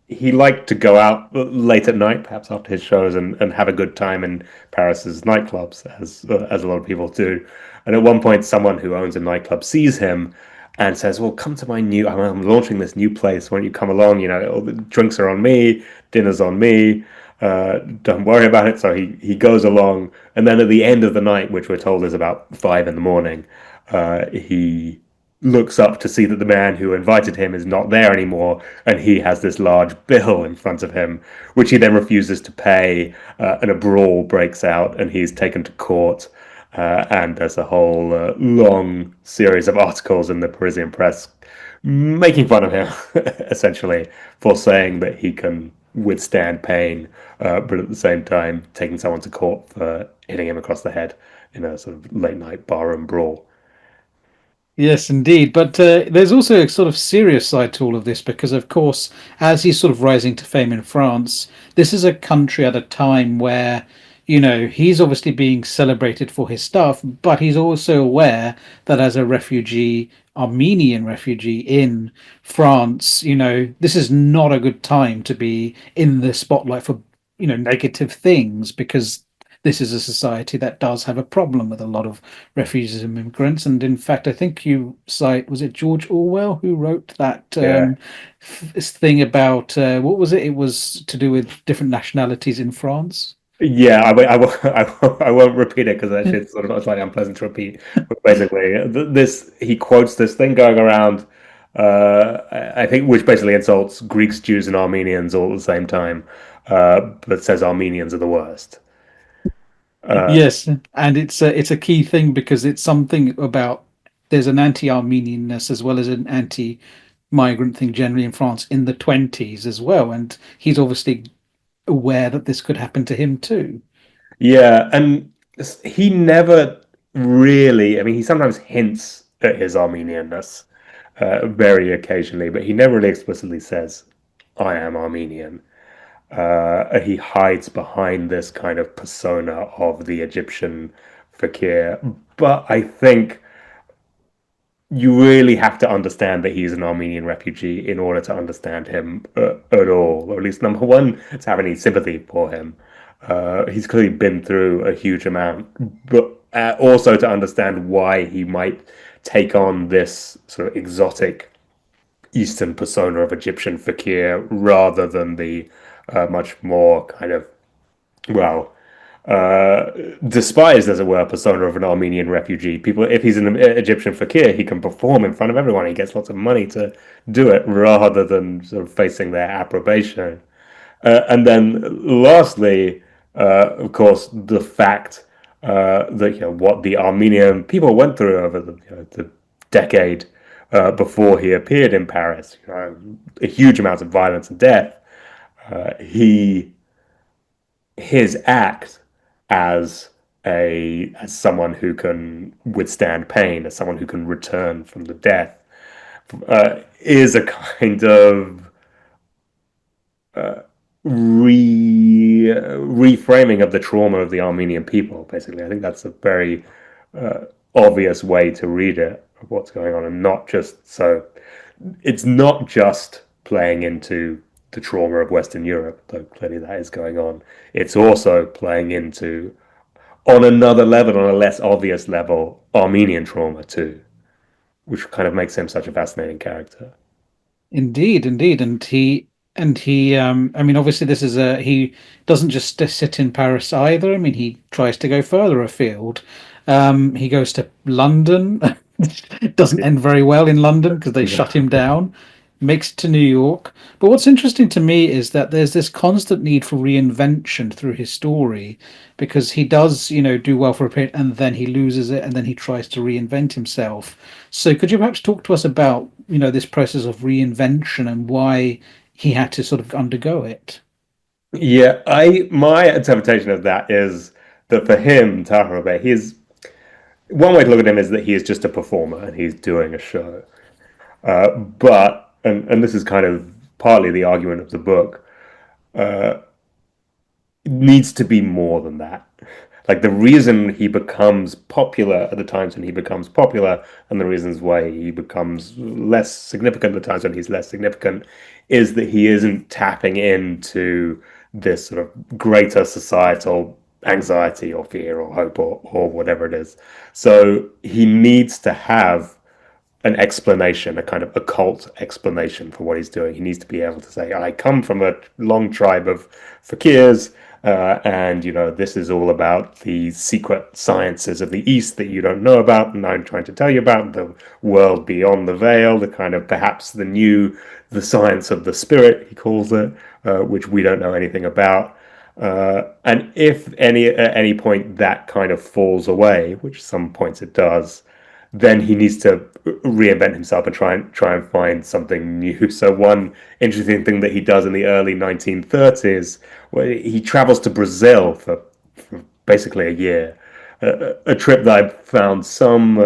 he liked to go out late at night, perhaps after his shows, and have a good time in Paris's nightclubs, as a lot of people do. And at one point, someone who owns a nightclub sees him and says, "Well, come to my new. I'm launching this new place. Why don't you come along? You know, all the drinks are on me, dinner's on me. Don't worry about it." So he goes along, and then at the end of the night, which we're told is about 5 in the morning, he looks up to see that the man who invited him is not there anymore, and he has this large bill in front of him, which he then refuses to pay, and a brawl breaks out, and he's taken to court. And there's a whole long series of articles in the Parisian press making fun of him, essentially, for saying that he can withstand pain, but at the same time taking someone to court for hitting him across the head in a sort of late night barroom brawl. Yes, indeed. But there's also a sort of serious side to all of this because, of course, as he's sort of rising to fame in France, this is a country at a time where, he's obviously being celebrated for his stuff, but he's also aware that as a refugee Armenian refugee in France, this is not a good time to be in the spotlight for, negative things, because this is a society that does have a problem with a lot of refugees and immigrants. And in fact, I think you cite, was it George Orwell who wrote that Yeah. thing about, what was it? It was to do with different nationalities in France. Yeah, I won't repeat it because actually it's sort of slightly unpleasant to repeat. But basically, this he quotes this thing going around, I think, which basically insults Greeks, Jews, and Armenians all at the same time, but says Armenians are the worst. Yes, and it's a key thing because it's something about, there's an anti-Armenianness as well as an anti-migrant thing generally in France in the 20s as well, and he's obviously aware that this could happen to him too. Yeah, and he never really, I mean, he sometimes hints at his Armenianness, very occasionally, but he never really explicitly says, I am Armenian. He hides behind this kind of persona of the Egyptian fakir. But I think you really have to understand that he's an Armenian refugee in order to understand him at all, or at least number one, to have any sympathy for him. He's clearly been through a huge amount, but also to understand why he might take on this sort of exotic Eastern persona of Egyptian fakir rather than the much more kind of, well, despised, as it were, persona of an Armenian refugee. People, if he's an Egyptian fakir, he can perform in front of everyone. He gets lots of money to do it rather than sort of facing their approbation. And then, lastly, of course, the fact that what the Armenian people went through over the decade before he appeared in Paris, a huge amount of violence and death. He his act as as someone who can withstand pain, as someone who can return from the death, is a kind of reframing of the trauma of the Armenian people. Basically, I think that's a very obvious way to read it of what's going on, and not just so. It's not just playing into the trauma of Western Europe, though clearly that is going on. It's also playing into, on another level, on a less obvious level, Armenian trauma too, which kind of makes him such a fascinating character. Indeed, indeed, I mean, obviously, this is a he doesn't just sit in Paris either. I mean, he tries to go further afield. He goes to London. It doesn't end very well in London because they shut him down. Makes it to New York. But what's interesting to me is that there's this constant need for reinvention through his story, because he does, do well for a period and then he loses it and then he tries to reinvent himself. So could you perhaps talk to us about, this process of reinvention and why he had to sort of undergo it? Yeah, I my interpretation of that is that for him, Tahar, he's one way to look at him is that he is just a performer and he's doing a show. But and this is kind of partly the argument of the book, needs to be more than that. Like the reason he becomes popular at the times when he becomes popular, and the reasons why he becomes less significant at the times when he's less significant, is that he isn't tapping into this sort of greater societal anxiety or fear or hope or whatever it is. So he needs to have an explanation, a kind of occult explanation for what he's doing. He needs to be able to say, I come from a long tribe of fakirs, and this is all about the secret sciences of the East that you don't know about, and I'm trying to tell you about the world beyond the veil, the kind of perhaps the science of the spirit, he calls it, which we don't know anything about. And if at any point that kind of falls away, which some points it does, then he needs to reinvent himself and try and find something new. So one interesting thing that he does in the early 1930s, where he travels to Brazil for basically a year, a trip that I've found some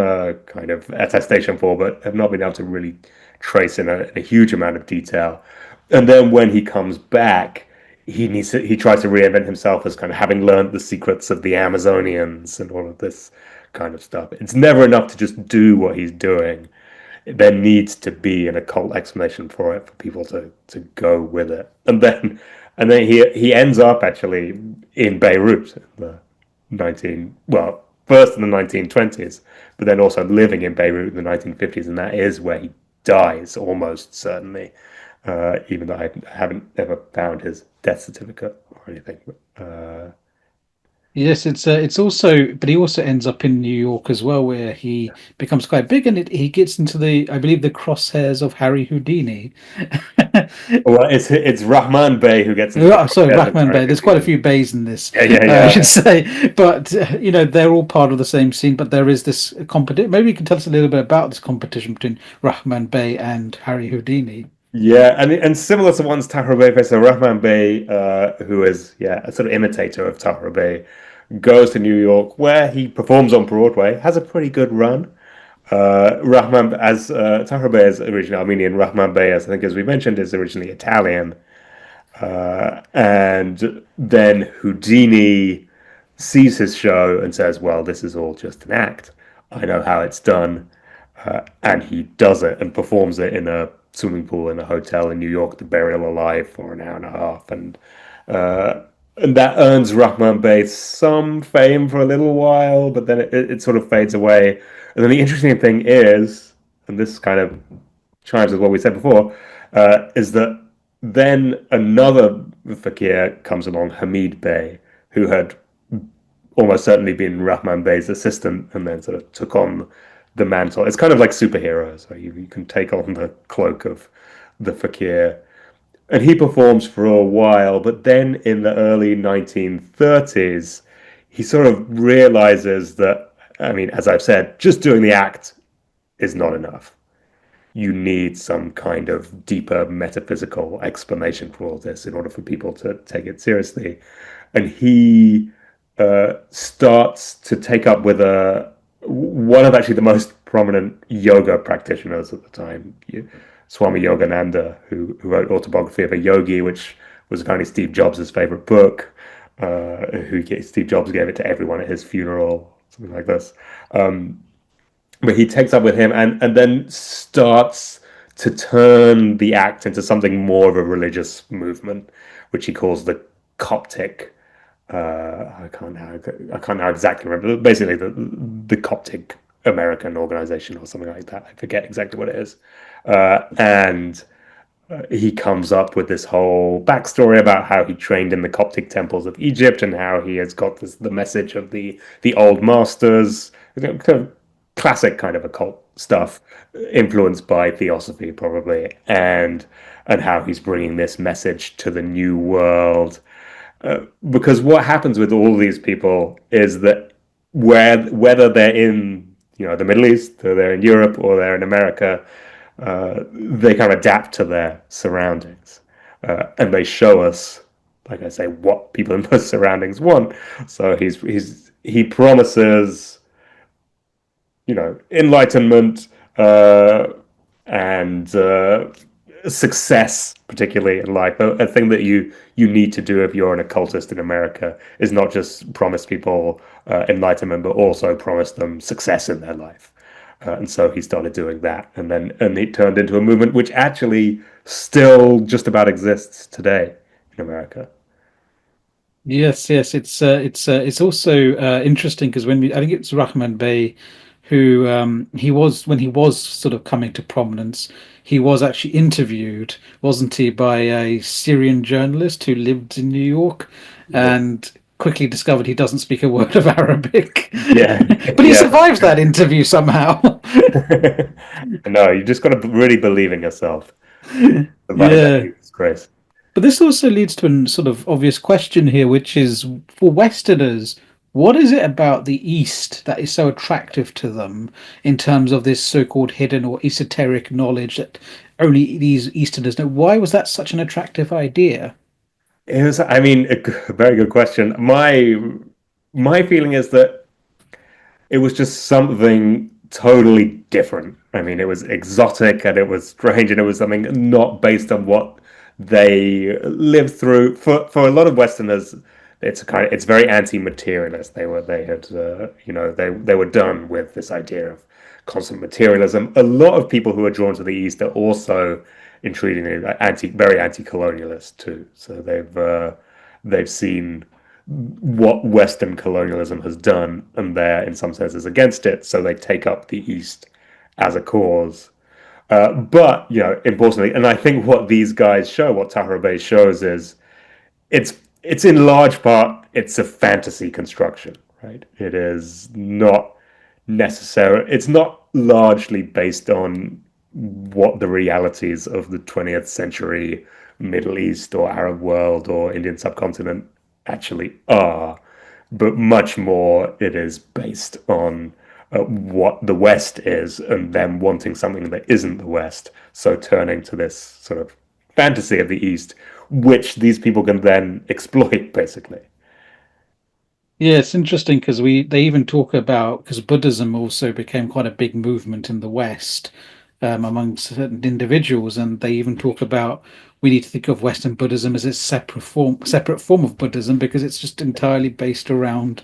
kind of attestation for, but have not been able to really trace in a huge amount of detail. And then when he comes back, he tries to reinvent himself as kind of having learned the secrets of the Amazonians and all of this kind of stuff. It's never enough to just do what he's doing. there needs to be an occult explanation for it for people to go with it. And then he ends up actually in Beirut in the 19 well first in the 1920s, but then also living in Beirut in the 1950s, and that is where he dies almost certainly. Even though I haven't ever found his death certificate or anything. Yes, it's also, but he also ends up in New York as well, where he becomes quite big, and he gets into the, I believe, the crosshairs of Harry Houdini. Well, it's Rahman Bey who gets into the Oh, sorry, crosshairs of Rahman Harry Bey. There's quite a Houdini. few bays in this, Yeah, yeah, I should yeah. say. But they're all part of the same scene. But there is this competition. Maybe you can tell us a little bit about this competition between Rahman Bey and Harry Houdini. Yeah, and similar to one's Tahir Bey, so Rahman Bey, who is a sort of imitator of Tahir Bey, goes to New York where he performs on Broadway, has a pretty good run. Rahman, as Tahir Bey is originally Armenian, Rahman Bey, as I think as we mentioned, is originally Italian. And then Houdini sees his show and says, "Well, this is all just an act. I know how it's done." And he does it and performs it in a swimming pool in a hotel in New York, the Burial Alive, for an hour and a half. Uh, and that earns Rahman Bey some fame for a little while, but then it sort of fades away. And then the interesting thing is, and this kind of chimes with what we said before, is that then another fakir comes along, Hamid Bey, who had almost certainly been Rahman Bey's assistant and then sort of took on the mantle. It's kind of like superheroes. So you can take on the cloak of the fakir. And he performs for a while, but then in the early 1930s, he sort of realizes that, I mean, as I've said, just doing the act is not enough. You need some kind of deeper metaphysical explanation for all this in order for people to take it seriously. And he starts to take up with one of actually the most prominent yoga practitioners at the time, Swami Yogananda, who wrote Autobiography of a Yogi, which was apparently Steve Jobs' favorite book. Steve Jobs gave it to everyone at his funeral, something like this. But he takes up with him and then starts to turn the act into something more of a religious movement, which he calls the Coptic. I can't now exactly remember. Basically, the Coptic American organization or something like that. I forget exactly what it is. And he comes up with this whole backstory about how he trained in the Coptic temples of Egypt and how he has got the message of the old masters, kind of classic kind of occult stuff, influenced by theosophy probably, and how he's bringing this message to the new world. Because what happens with all these people is that whether they're in the Middle East, or they're in Europe, or they're in America, they kind of adapt to their surroundings, and they show us, like I say, what people in those surroundings want. So he promises, enlightenment and success, particularly in life. A thing that you need to do if you're an occultist in America is not just promise people enlightenment, but also promise them success in their life. And so he started doing that, and it turned into a movement which actually still just about exists today in America. Yes, yes, it's also interesting because I think it's Rahman Bey who he was when he was sort of coming to prominence, he was actually interviewed, wasn't he, by a Syrian journalist who lived in New York, Yeah, and quickly discovered he doesn't speak a word of Arabic, yeah, but he yeah. survives that interview somehow. No, you just got to really believe in yourself. Survive that Yeah. youth grace. But this also leads to a sort of obvious question here, which is for Westerners, what is it about the East that is so attractive to them in terms of this so-called hidden or esoteric knowledge that only these Easterners know? Why was that such an attractive idea? It was, I mean, a very good question. My feeling is that it was just something totally different. I mean, it was exotic and it was strange and it was something not based on what they lived through. For a lot of Westerners, it's very anti-materialist. They were done with this idea of constant materialism. A lot of people who are drawn to the East are also intriguingly very anti-colonialist too. So they've seen what Western colonialism has done, and they're in some senses against it. So they take up the East as a cause. But importantly, and I think what these guys show, what Tahir Bey shows, is it's in large part it's a fantasy construction, right? It is not necessary. It's not largely based on what the realities of the 20th century Middle East or Arab world or Indian subcontinent actually are, but much more it is based on what the West is and them wanting something that isn't the West. So turning to this sort of fantasy of the East, which these people can then exploit, basically. Yeah, it's interesting because they even talk about because Buddhism also became quite a big movement in the West among certain individuals, and they even talk about we need to think of Western Buddhism as its separate form of Buddhism because it's just entirely based around,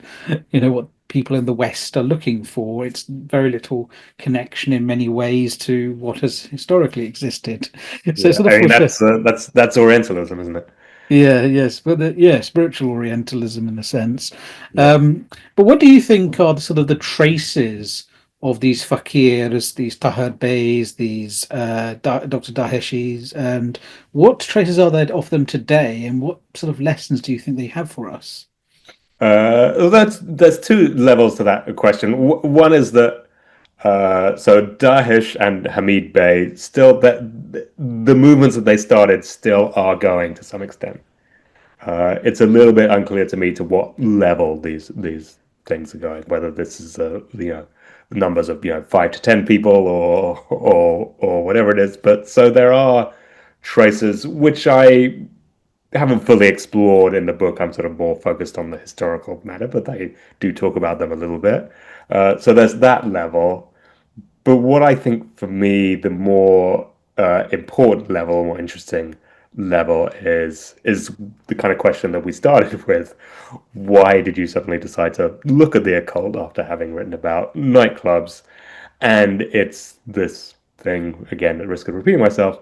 what people in the West are looking for. It's very little connection in many ways to what has historically existed. So it Yeah, sort I of mean foreshadowed. that's Orientalism, isn't it? Yeah, yes, but spiritual Orientalism in a sense. Yeah. But what do you think are the sort of the traces of these fakirs, these Tahir Beys, these Dr. Daheshis, and what traces are there of them today, and what sort of lessons do you think they have for us? Well, there's two levels to that question. One is that so Daesh and Hamid Bey still that the movements that they started still are going to some extent. It's a little bit unclear to me to what level these things are going. Whether this is numbers of 5 to 10 people or whatever it is. But so there are traces which I haven't fully explored in the book. I'm sort of more focused on the historical matter, but they do talk about them a little bit. So there's that level. But what I think for me, the more important level, more interesting level is the kind of question that we started with. Why did you suddenly decide to look at the occult after having written about nightclubs? And it's this thing, again, at risk of repeating myself,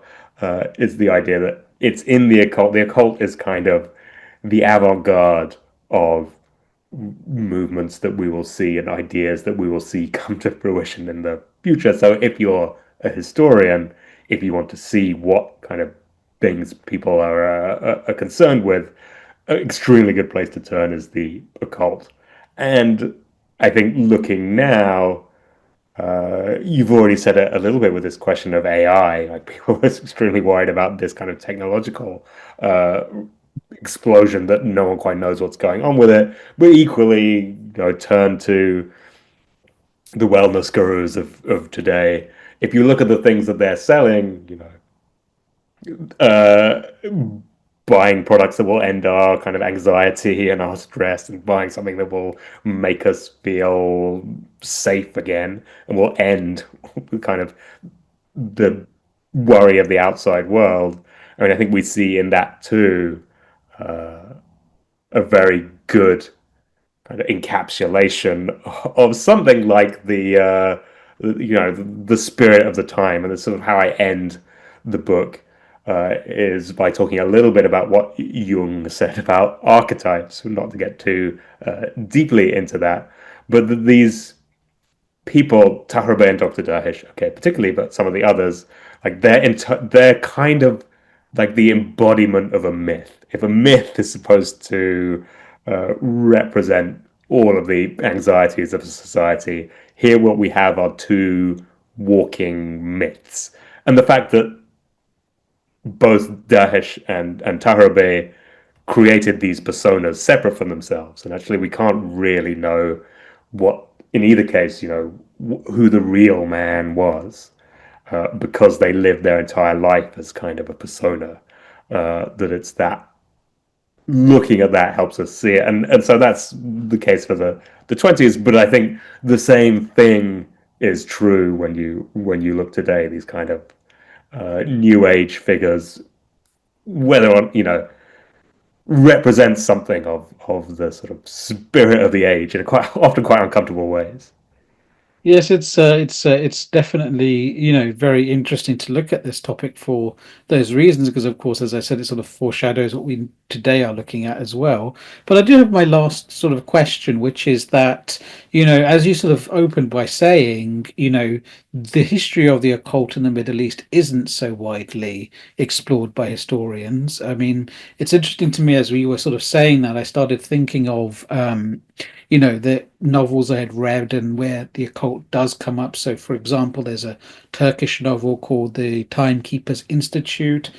is the idea that it's in the occult. The occult is kind of the avant-garde of movements that we will see and ideas that we will see come to fruition in the future. So if you're a historian, if you want to see what kind of things people are concerned with, an extremely good place to turn is the occult. And I think looking now, you've already said it a little bit with this question of AI. Like people are extremely worried about this kind of technological uh, explosion that no one quite knows what's going on with it. But equally, turn to the wellness gurus of today. If you look at the things that they're selling, uh, buying products that will end our kind of anxiety and our stress, and buying something that will make us feel safe again and will end kind of the worry of the outside world. I mean, I think we see in that too a very good kind of encapsulation of something like the spirit of the time, and it's sort of how I end the book is by talking a little bit about what Jung said about archetypes, not to get too deeply into that, but these people, Tahirba and Dr. Dahish, okay, particularly, but some of the others, like they're kind of like the embodiment of a myth. If a myth is supposed to represent all of the anxieties of a society, here what we have are two walking myths. And the fact that both Daesh and Tahirbe created these personas separate from themselves, and actually we can't really know what, in either case, who the real man was, because they lived their entire life as kind of a persona. That it's that looking at that helps us see it, and so that's the case for the 20s. But I think the same thing is true when you look today. These kind of new age figures, whether on represents something of the sort of spirit of the age in quite often quite uncomfortable ways. Yes, it's definitely, very interesting to look at this topic for those reasons, because of course, as I said, it sort of foreshadows what we today are looking at as well. But I do have my last sort of question, which is that, as you sort of opened by saying, the history of the occult in the Middle East isn't so widely explored by historians. I mean, it's interesting to me as we were sort of saying that, I started thinking of the novels I had read and where the occult does come up. So, for example, there's a Turkish novel called The Timekeeper's Institute,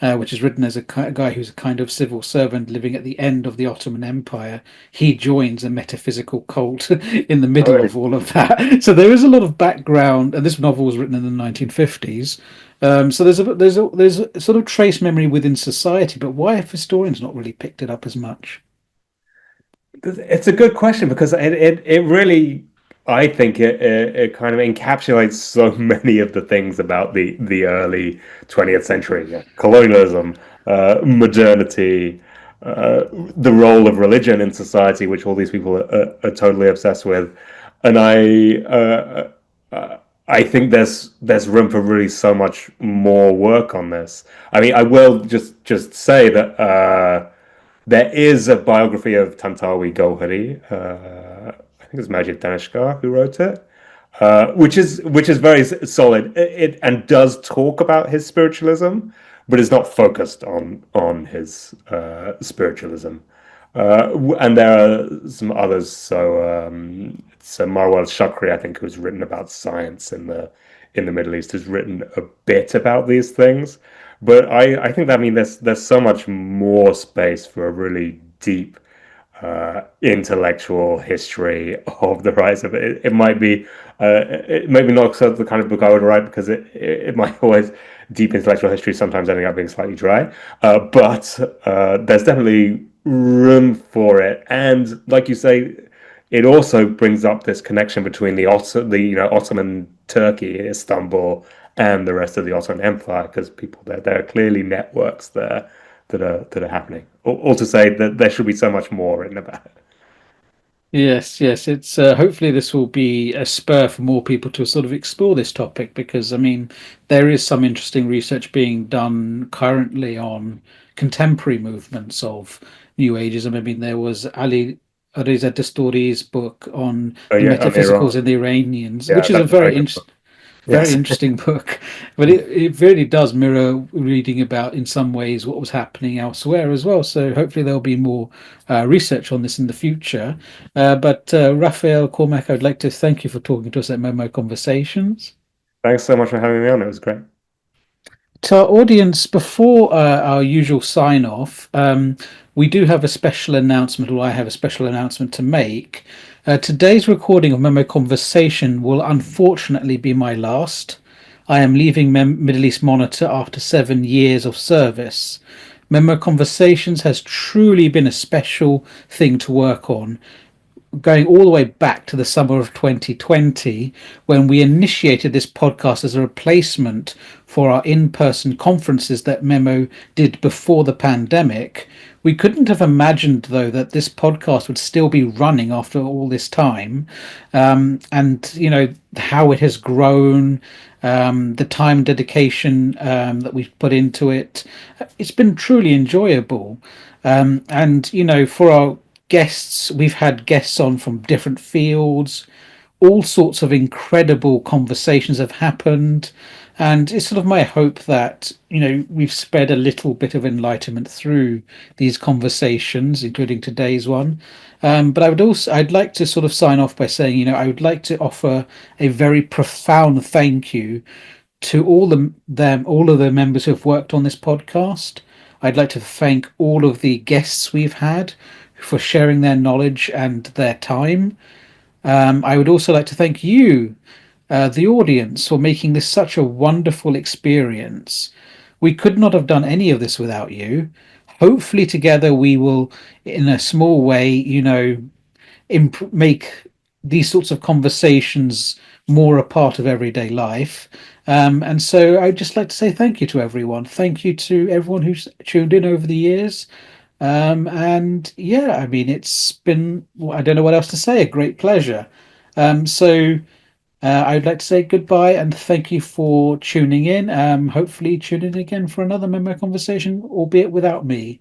which is written as a guy who's a kind of civil servant living at the end of the Ottoman Empire. He joins a metaphysical cult in the Oh, middle really? of all of that. So there is a lot of background, and this novel was written in the 1950s. So there's a sort of trace memory within society, but why have historians not really picked it up as much? It's a good question because it really, I think it kind of encapsulates so many of the things about the early 20th century. Yeah. Colonialism, modernity, the role of religion in society, which all these people are totally obsessed with. And I think there's room for really so much more work on this. I mean, I will just say that there is a biography of Tantawi Gohari. I think it's Majid Danishgar who wrote it, which is very solid. It and does talk about his spiritualism, but is not focused on his spiritualism. And there are some others. So it's Marwal Shakri, I think, who's written about science in the Middle East, has written a bit about these things. But I think that, I mean, there's so much more space for a really deep intellectual history of the rise of it. It might be maybe not so the kind of book I would write because it might always deep intellectual history sometimes ending up being slightly dry. But there's definitely room for it, and like you say, it also brings up this connection between Ottoman Turkey, Istanbul, and the rest of the Ottoman Empire, because there are clearly networks there that are happening. All to say that there should be so much more written about it. Yes, yes. It's hopefully this will be a spur for more people to sort of explore this topic, because I mean there is some interesting research being done currently on contemporary movements of New Ageism. I mean there was Ali Reza Dasturi's book on Oh the yeah, on metaphysicals Iran. in the Iranians, Yeah, which is a that's a very good book. very Yes. interesting book, but it really does mirror reading about in some ways what was happening elsewhere as well. So hopefully there'll be more research on this in the future. But Raphael Cormack, I'd like to thank you for talking to us at Momo Conversations. Thanks so much for having me on. It was great. To our audience, before our usual sign off, we do have a special announcement, or I have a special announcement to make. Today's recording of Memo Conversation will unfortunately be my last. I am leaving Middle East Monitor after 7 years of service. Memo Conversations has truly been a special thing to work on, going all the way back to the summer of 2020, when we initiated this podcast as a replacement for our in-person conferences that Memo did before the pandemic. We couldn't have imagined, though, that this podcast would still be running after all this time, and how it has grown, the time dedication that we've put into it. It's been truly enjoyable, and for our guests, we've had guests on from different fields. All sorts of incredible conversations have happened, and it's sort of my hope that we've spread a little bit of enlightenment through these conversations, including today's one. But I'd like to sort of sign off by saying, I would like to offer a very profound thank you to all of the members who have worked on this podcast. I'd like to thank all of the guests we've had for sharing their knowledge and their time. I would also like to thank you, the audience, for making this such a wonderful experience. We could not have done any of this without you. Hopefully, together we will, in a small way, make these sorts of conversations more a part of everyday life. And so I'd just like to say thank you to everyone. Thank you to everyone who's tuned in over the years. And yeah, I mean, it's been, I don't know what else to say, a great pleasure. So I'd like to say goodbye and thank you for tuning in. Hopefully, tune in again for another memo conversation, albeit without me.